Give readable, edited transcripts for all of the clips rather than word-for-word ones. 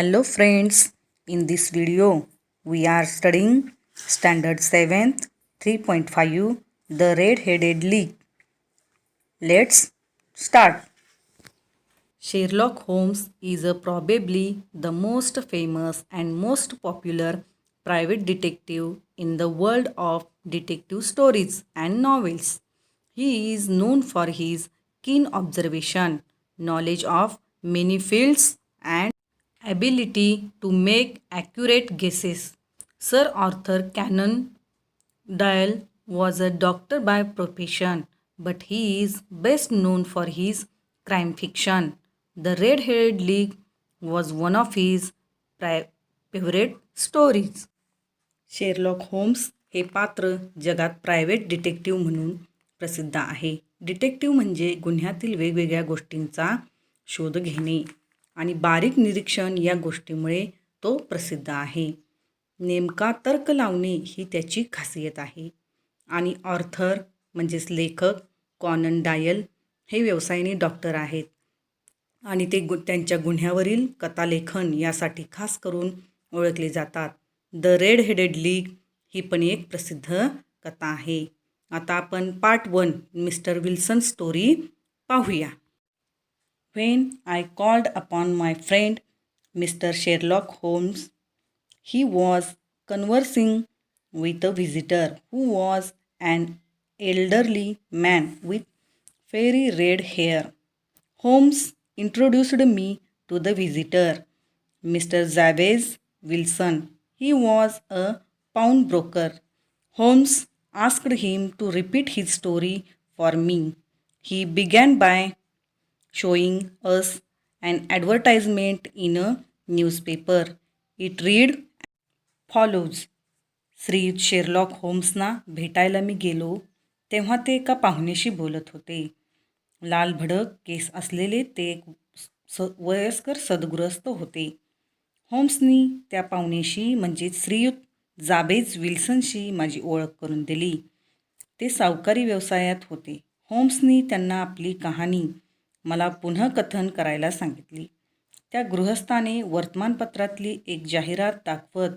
Hello friends, in this video we are studying Standard 7th 3.5 The Red-Headed League. Let's start. Sherlock Holmes is probably the most famous and most popular private detective in the world of detective stories and novels. He is known for his keen observation, knowledge of many fields, and ability to make accurate guesses. Sir Arthur Conan Doyle was a doctor by profession, but he is best known for his crime fiction. The Red-Headed League was one of his favorite stories. Sherlock Holmes हे पात्र जगात private detective म्हणून प्रसिद्ध आहे. Detective म्हणजे गुन्ह्यातील वेगवेगळ्या गोष्टींचा शोध घेणे आणि बारीक निरीक्षण या गोष्टीमुळे तो प्रसिद्ध आहे. नेमका तर्क लावणे ही त्याची खासियत आहे. आणि ऑर्थर म्हणजेच लेखक कॉनन डायल हे व्यवसायाने डॉक्टर आहेत आणि ते त्यांच्या गुन्ह्यावरील कथालेखन यासाठी खास करून ओळखले जातात. द रेड-हेडेड लीग ही पण एक प्रसिद्ध कथा आहे. आता आपण पार्ट 1 मिस्टर विल्सन स्टोरी पाहूया. When I called upon my friend Mr. Sherlock Holmes, he was conversing with a visitor who was an elderly man with fiery red hair. Holmes introduced me to the visitor, Mr. Jabez Wilson. He was a pawnbroker. Holmes asked him to repeat his story for me. He began by showing us an advertisement in a newspaper. It read follows. Shri Sherlock होम्सना भेटायला मी गेलो तेव्हा ते एका पाहुणेशी बोलत होते. लाल भडक केस असलेले ते एक वयस्कर सदगृहस्थ होते. होम्सनी त्या पाहुणेशी म्हणजेच श्रीयुत जाबेज विल्सनशी माझी ओळख करून दिली. ते सावकारी व्यवसायात होते. होम्सनी त्यांना आपली कहाणी मला पुन्हा कथन करायला सांगितली. त्या गृहस्थाने वर्तमानपत्रातली एक जाहिरात दाखवत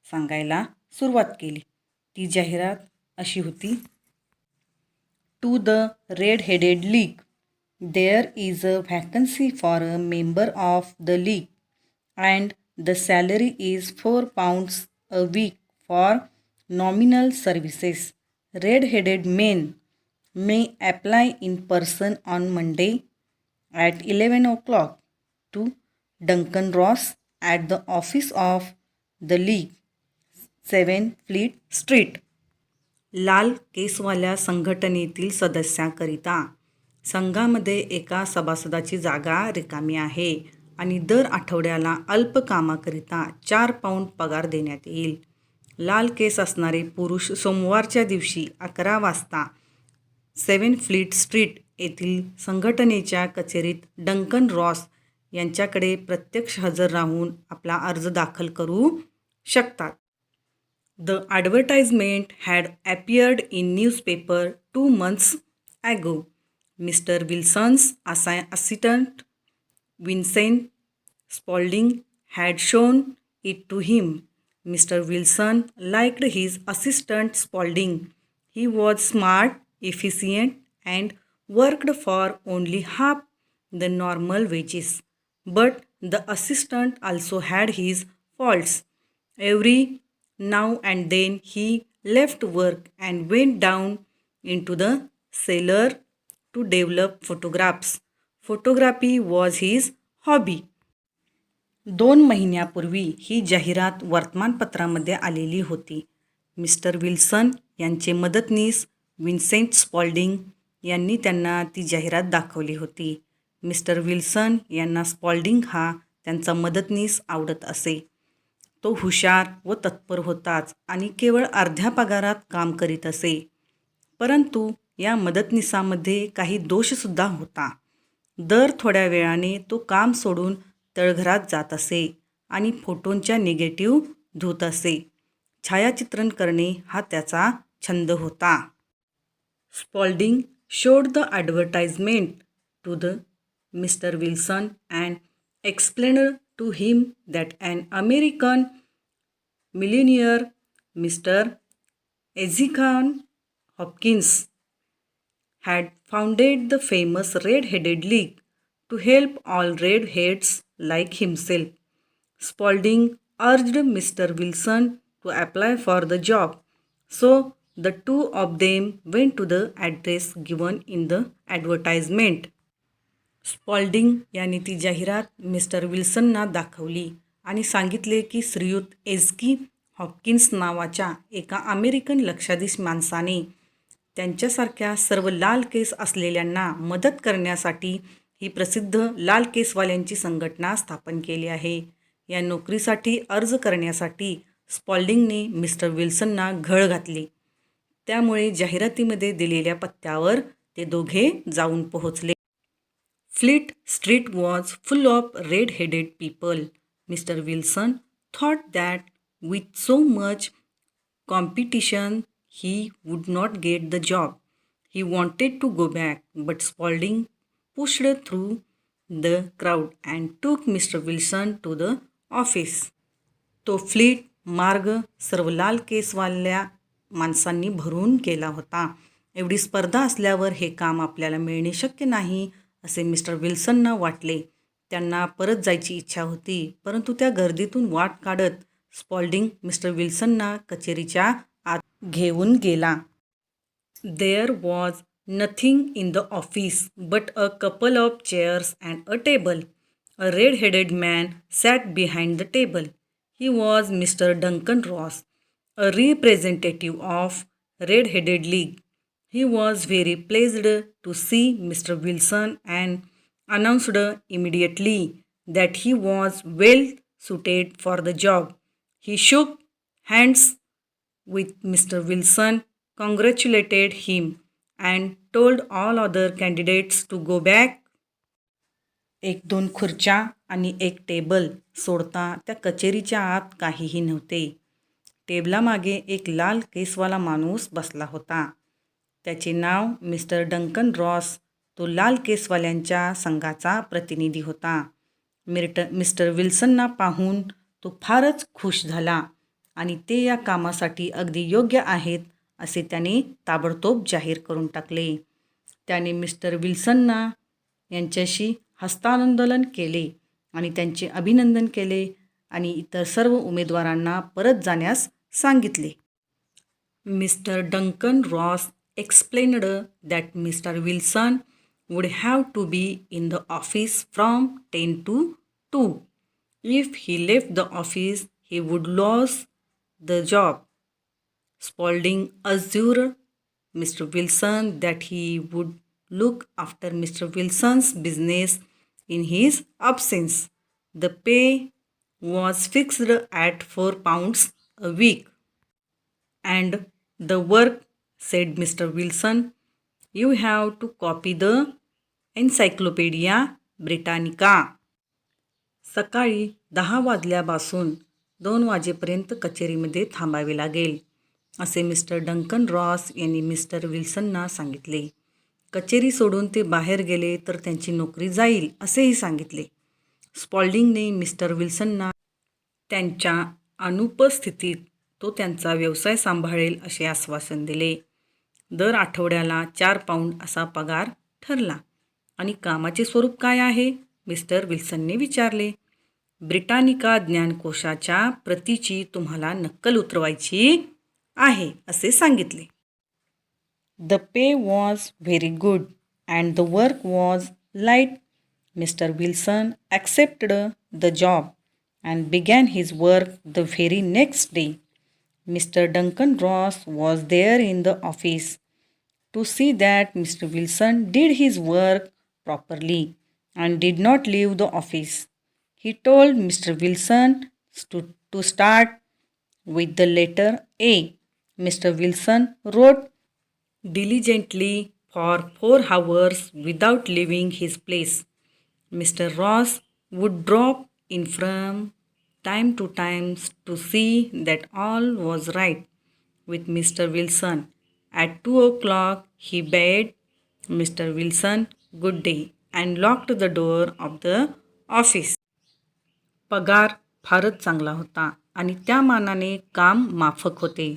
सांगायला सुरुवात केली. ती जाहिरात अशी होती. To the red headed league. There is a vacancy for a member of the league and the salary is £4 a week for nominal services. Red headed men may apply in person on Monday at 11 o'clock to Duncan Ross at the office of the League, 7 Fleet Street. लाल केसवाल्या संघटनेतील सदस्यांकरिता संघामध्ये एका सभासदाची जागा रिकामी आहे आणि दर आठवड्याला अल्प कामाकरिता £4 पगार देण्यात येईल. लाल केस असणारे पुरुष सोमवारच्या दिवशी 11 वाजता 7 फ्लीट स्ट्रीट येथील संघटनेच्या कचेरीत डंकन रॉस यांच्याकडे प्रत्यक्ष हजर राहून आपला अर्ज दाखल करू शकतात. The advertisement had appeared in newspaper 2 months ago. Mr Wilson's assistant Vincent Spaulding had shown it to him. Mr Wilson liked his assistant Spaulding. He was smart, efficient and worked for only half the normal wages. But the assistant also had his faults. Every now and then he left work and went down into the cellar to develop photographs. Photography was his hobby. 2 महिन्यापूर्वी ही जाहिरात वर्तमानपत्रामध्ये आलेली होती. Mister Wilson यांचे मदतनीस Vincent Spalding यांनी त्यांना ती जाहिरात दाखवली होती. मिस्टर विल्सन यांना स्पॉल्डिंग हा त्यांचा मदतनीस आवडत असे. तो हुशार व तत्पर होताच आणि केवळ अर्ध्या पगारात काम करीत असे. परंतु या मदतनीसामध्ये काही दोषसुद्धा होता. दर थोड्या वेळाने तो काम सोडून तळघरात जात असे आणि फोटोंच्या निगेटिव्ह धुत असे. छायाचित्रण करणे हा त्याचा छंद होता. Spaulding showed the advertisement to the Mr. Wilson and explained to him that an American millionaire, Mr. Ezekiel Hopkins, had founded the famous Red-Headed League to help all redheads like himself. Spaulding urged Mr. Wilson to apply for the job, so the two of them went to the address given in the advertisement. Spalding यांनी ती जाहिरात mister विल्सनना दाखवली आणि सांगितले की श्रीयुत एझकी Hopkins नावाच्या एका American लक्षाधीश माणसाने त्यांच्यासारख्या सर्व लाल केस असलेल्यांना मदत करण्यासाठी ही प्रसिद्ध लाल केसवाल्यांची संघटना स्थापन केली आहे. या नोकरीसाठी अर्ज करण्यासाठी स्पॉल्डिंगने मिस्टर विल्सनना घळ घातली. त्यामुळे जाहिरातीमध्ये दिलेल्या पत्त्यावर ते दोघे जाऊन पोहोचले. Fleet Street was full of red-headed people. Mr. Wilson thought that with so much competition, he would not get the job. He wanted to go back, but Spaulding pushed through the crowd and took Mr. Wilson to the office. तो fleet मार्ग सर्व लाल केसवाल्या माणसांनी भरून गेला होता. एवढी स्पर्धा असल्यावर हे काम आपल्याला मिळणे शक्य नाही असे मिस्टर विल्सनना वाटले. त्यांना परत जायची इच्छा होती, परंतु त्या गर्दीतून वाट काढत स्पॉल्डिंग मिस्टर विल्सनना कचेरीच्या आत घेऊन गेला. There was nothing in the office but a couple of chairs and a table. A red-headed man sat behind the table. He was Mr Duncan Ross, a representative of red-headed league. He was very pleased to see Mr. Wilson and announced immediately that he was well suited for the job. He shook hands with Mr. Wilson, congratulated him, and told all other candidates to go back. एक दोन खुर्च्या आणि एक table सोडता त्या कचेरीच्या आत काहीही नव्हते. टेबलामागे एक लाल केसवाला माणूस बसला होता. त्याचे नाव मिस्टर डंकन रॉस. तो लाल केसवाल्यांच्या संघाचा प्रतिनिधी होता. मिस्टर विल्सनना पाहून तो फारच खुश झाला आणि ते या कामासाठी अगदी योग्य आहेत असे त्याने ताबडतोब जाहीर करून टाकले. त्याने मिस्टर विल्सनना यांच्याशी हस्तांदोलन केले आणि त्यांचे अभिनंदन केले आणि इतर सर्व उमेदवारांना परत जाण्यास सांगितले. Mister Duncan Ross explained that Mr. Wilson would have to be in the office from 10 to 2. If he left the office, he would lose the job. Spaulding assured Mr. Wilson that he would look after Mr. Wilson's business in his absence. The pay was fixed at £4 a week. And the work, said Mr. Wilson, you have to copy the Encyclopedia Britannica. सकाळी 10 वाजल्यापासून 2 वाजेपर्यंत कचेरीमध्ये थांबावे लागेल असे mister Duncan Ross यांनी mister विल्सनना सांगितले. कचेरी सोडून ते बाहेर गेले तर त्यांची नोकरी जाईल असेही सांगितले. स्पॉल्डिंगने मिस्टर विल्सनना त्यांच्या अनुपस्थितीत तो त्यांचा व्यवसाय सांभाळेल असे आश्वासन दिले. दर आठवड्याला 4 पाऊंड असा पगार ठरला. आणि कामाचे स्वरूप काय आहे? मिस्टर विल्सनने विचारले. ब्रिटानिका ज्ञानकोशाच्या प्रतीची तुम्हाला नक्कल उतरवायची आहे असे सांगितले. The pay was very good and the work was light. Mister Wilson accepted the job and begin his work the very next day. Mr. Duncan Ross was there in the office to see that Mr. Wilson did his work properly and did not leave the office. He told Mr. Wilson to start with the letter A. Mr. Wilson wrote diligently for 4 hours without leaving his place. Mr. Ross would drop in from time to time to see that all was right with Mr. Wilson. At 2 o'clock he bade Mr. Wilson good day and locked the door of the office. पगार फारच चांगला होता आणि त्या मानाने काम माफक होते.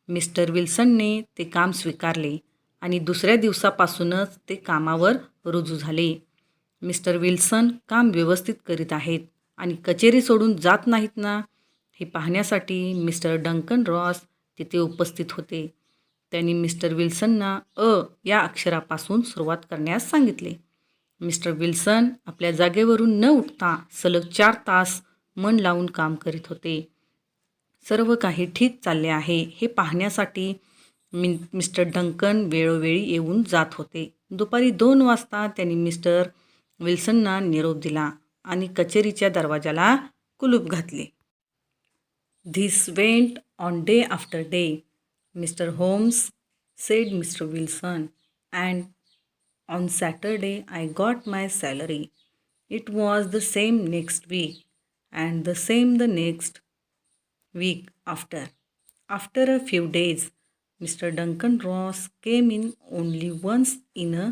मिस्टर विल्सनने ते काम स्वीकारले आणि दुसऱ्या दिवसापासूनच ते कामावर रुजू झाले. मिस्टर विल्सन काम व्यवस्थित करीत आहेत आणि कचेरी सोडून जात नाहीत ना, हे पाहण्यासाठी मिस्टर डंकन रॉस तिथे उपस्थित होते. त्यांनी मिस्टर विल्सनना या अक्षरापासून सुरुवात करण्यास सांगितले. मिस्टर विल्सन आपल्या जागेवरून न उठता सलग 4 तास मन लावून काम करीत होते. सर्व काही ठीक चालले आहे हे पाहण्यासाठी मिस्टर डंकन वेळोवेळी येऊन जात होते. दुपारी 2 वाजता त्यांनी मिस्टर विल्सनना निरोप दिला आणि कचेरीच्या दरवाजाला कुलूप घातले. This went on day after day. Mister Holmes, said Mr. Wilson, and on Saturday I got my salary. It was the same next week, and the same the next week after. After a few days, Mr. Duncan Ross came in only once in a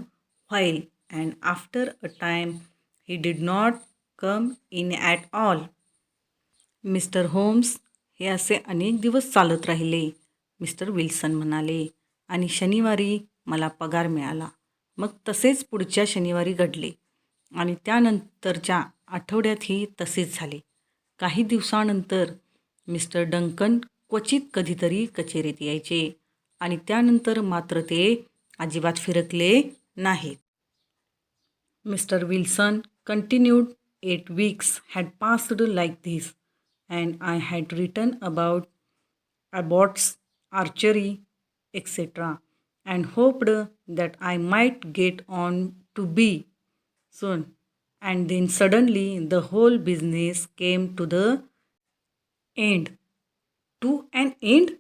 while, and after a time he did not come in at all. Mister Holmes, हे असे अनेक दिवस चालत राहिले, mister Wilson म्हणाले, आणि शनिवारी मला पगार मिळाला. मग तसेच पुढच्या शनिवारी घडले आणि त्यानंतरच्या आठवड्यातही तसेच झाले. काही दिवसानंतर मिस्टर डंकन क्वचित कधीतरी कचेरीत यायचे आणि त्यानंतर मात्र ते अजिबात फिरकले नाहीत. Mister Wilson continued. 8 weeks had passed like this, and I had written about Abbott's archery, etc., and hoped that I might get on to be soon. And then suddenly the whole business came to the end. To an end?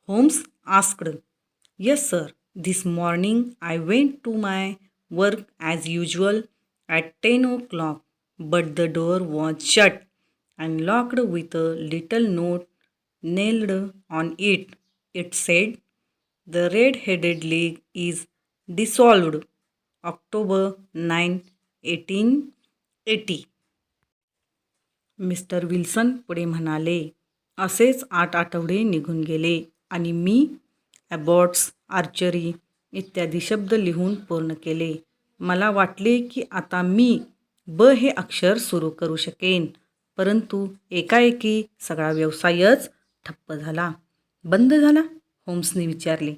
Holmes asked. Yes, sir. This morning I went to my work as usual at 10 o'clock, but the door was shut and locked with a little note nailed on it. It said, "The Red-Headed League is dissolved. October 9, 1880." Mister Wilson पुढे म्हणाले, असेच 8 आठवडे निघून गेले आणि मी ॲबॉट्स archery इत्यादी शब्द लिहून पूर्ण केले. मला वाटले की आता मी हे अक्षर सुरू करू शकेन, परंतु एकाएकी सगळा व्यवसायच ठप्प झाला. बंद झाला? होम्सने विचारले.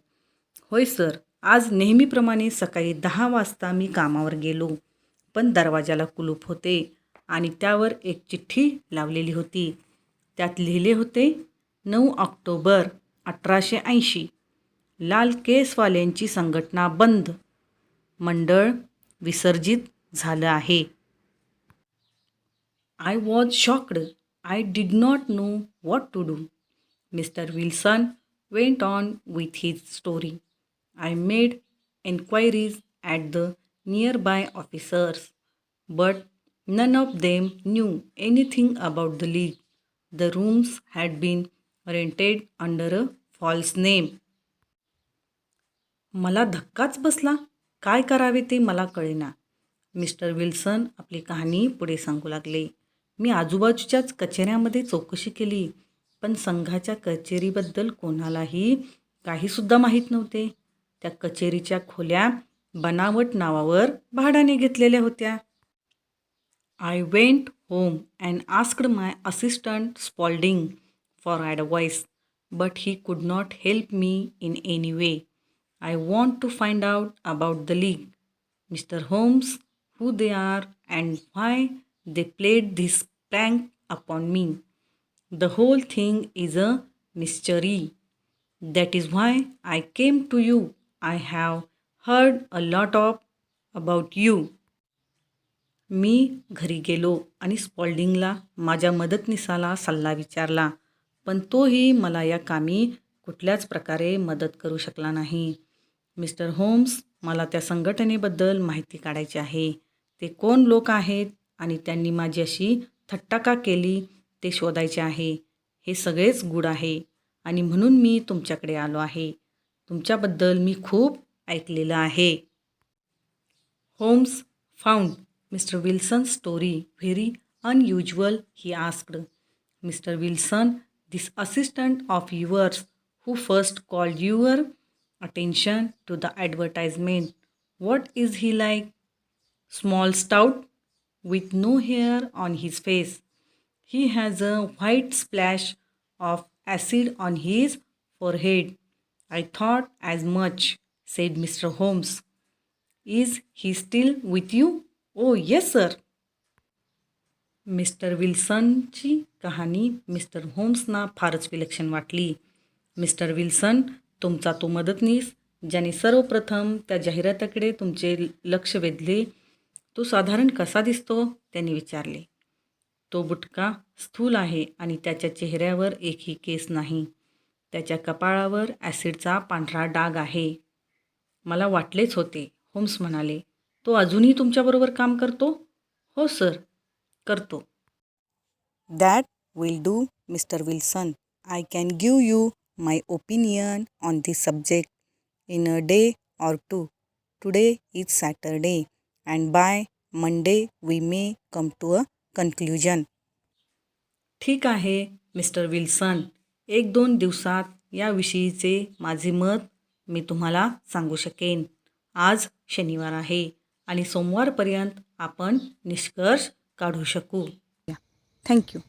होय सर, आज नेहमीप्रमाणे सकाळी 10 वाजता मी कामावर गेलो, पण दरवाजाला कुलूप होते आणि त्यावर एक चिठ्ठी लावलेली होती. त्यात लिहिले होते, 9 ऑक्टोबर 1880. लाल केसवाल्यांची संघटना बंद. मंडळ विसर्जित झालं आहे. I was shocked. I did not know what to do. Mr. Wilson went on with his story. I made enquiries at the nearby officers, but none of them knew anything about the league. The rooms had been rented under a false name. मला धक्काच बसला. काय करावे ते मला कळेना. Mister Wilson आपली कहाणी पुढे सांगू लागले. मी आजूबाजूच्याच कचेऱ्यामध्ये चौकशी केली, पण संघाच्या कचेरीबद्दल कोणालाही काहीसुद्धा माहीत नव्हते. त्या कचेरीच्या खोल्या बनावट नावावर भाड्याने घेतलेल्या होत्या. I went home and asked my assistant Spaulding for advice, but he could not help me in any way. I want to find out about the league, Mr. Holmes, who they are and why they played this prank upon me. The whole thing is a mystery. That is why I came to you. I have heard a lot about you. मी घरी गेलो आणि स्पॉल्डिंगला माझ्या मदतनीसाला सल्ला विचारला, पण तोही मला या कामी कुठल्याच प्रकारे मदत करू शकला नाही. मिस्टर होम्स, मला त्या संघटनेबद्दल माहिती काढायची आहे. ते कोण लोक आहेत आणि त्यांनी माझी अशी थट्टा का केली ते शोधायचे आहे. हे सगळेच गूढ आहे आणि म्हणून मी तुमच्याकडे आलो आहे. तुमच्याबद्दल मी खूप ऐकलेलं आहे. Holmes found Mr. Wilson's story very unusual, he asked. Mr. Wilson, this assistant of yours who first called your attention to the advertisement, what is he like? Small, stout, with no hair on his face. He has a white splash of acid on his forehead. I thought as much, said Mr. Holmes. Is he still with you? Oh, yes, sir. Mr विल्सनची कहाणी Mr होम्सना फारच विलक्षण वाटली. Mister Wilson, तुमचा तो मदतनीस ज्याने सर्वप्रथम त्या जाहिरातीकडे तुमचे लक्ष वेधले, तो साधारण कसा दिसतो? त्यांनी विचारले. तो बुटका, स्थूल आहे आणि त्याच्या चेहऱ्यावर एकही केस नाही. त्याच्या कपाळावर ॲसिडचा पांढरा डाग आहे. मला वाटलेच होते, होम्स म्हणाले. तो अजूनही तुमच्याबरोबर काम करतो? हो सर, करतो. That will do, mister Wilson. I can give you my opinion on this subject in a day or two. Today is Saturday and by Monday we may come to a conclusion. ठीक आहे, mister Wilson. 1-2 दिवसात याविषयीचे माझे मत मी तुम्हाला सांगू शकेन. आज शनिवार आहे आणि सोमवारपर्यंत आपण निष्कर्ष काढू शकू. थँक्यू.